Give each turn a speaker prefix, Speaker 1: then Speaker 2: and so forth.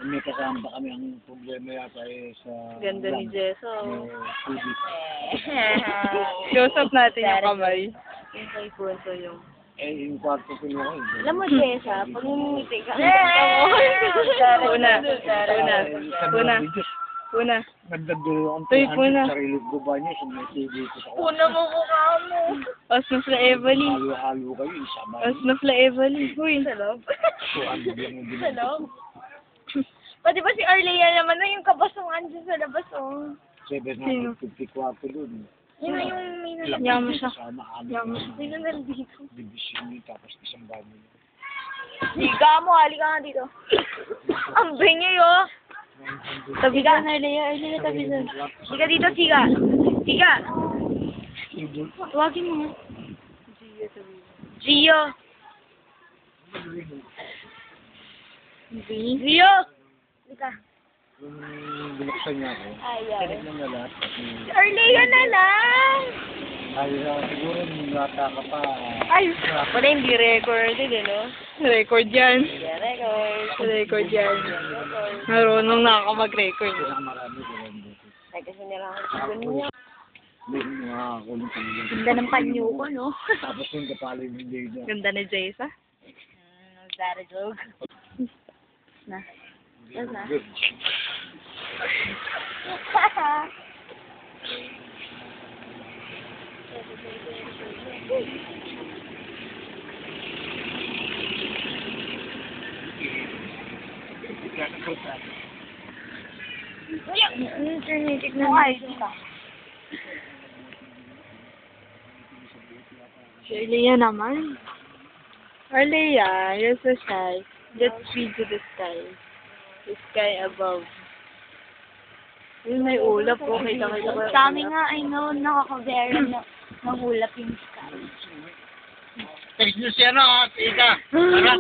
Speaker 1: May kasama kami ang problema yata sa...
Speaker 2: Ganda ni Jesso.
Speaker 1: Tubig.
Speaker 2: Close up natin yung kamay. Yung kay Punto yung...
Speaker 1: Yung kwarto ko nyo.
Speaker 3: Alam mo, Jessa, pag ngumiti ka,
Speaker 2: Una.
Speaker 1: Nagdagduro ang
Speaker 2: Uy, Puna.
Speaker 1: sarili ko ba niya? Sumisibi ko sa
Speaker 3: Puna mo mukha mo.
Speaker 2: Osnofla Evely.
Speaker 1: halo-halo kayo, isama niyo.
Speaker 2: Osnofla Evely. Uy.
Speaker 3: Sa loob.
Speaker 1: So, ano lang yung
Speaker 3: Sa loob. Pati ba si Arlea naman na yung kabasongan dyan sa labas, oh.
Speaker 1: 754 doon.
Speaker 3: Yun na yung may
Speaker 2: Yamo siya.
Speaker 1: Sama
Speaker 2: Yamo
Speaker 1: amin.
Speaker 3: Sino nandito?
Speaker 1: Division niyo, tapos isang bago.
Speaker 3: Higa mo, halika nga dito. Ang bingi, oh.
Speaker 2: Tabi ka na, Arlea. Arlea, tabi doon.
Speaker 3: Higa dito, Siga. Siga.
Speaker 2: Tuwagin mo nga.
Speaker 3: Gio. Gio. Halika.
Speaker 1: Binuksan niya ako.
Speaker 3: Ayaw.
Speaker 1: Tinignan na lahat.
Speaker 3: Arlea na lang.
Speaker 1: Siguro nata ka pa.
Speaker 3: Ay, wala hindi recorded, no?
Speaker 2: Record yan.
Speaker 3: Yeah, record.
Speaker 2: Record yan. Marunong na ako mag-record.
Speaker 1: Marami doon.
Speaker 3: Ay, kasi nila ako sa niya.
Speaker 1: May mga kulong pamilya.
Speaker 3: Ganda ng panyo ko, no?
Speaker 1: Tapos yung kapalay ng Jada.
Speaker 2: Ganda ni Jessa.
Speaker 3: Is that a joke? Na. Yes, na.
Speaker 1: Good.
Speaker 3: Tignan mo. Ay, dito.
Speaker 2: Si Arlea naman. Arlea, you're so shy. Let's read to the sky. The sky above. Yun may ulap po. Kita ko.
Speaker 3: Sa amin nga, I know, nakaka-very na mahulap yung sky.
Speaker 1: Text nyo siya na, Ika. Tara.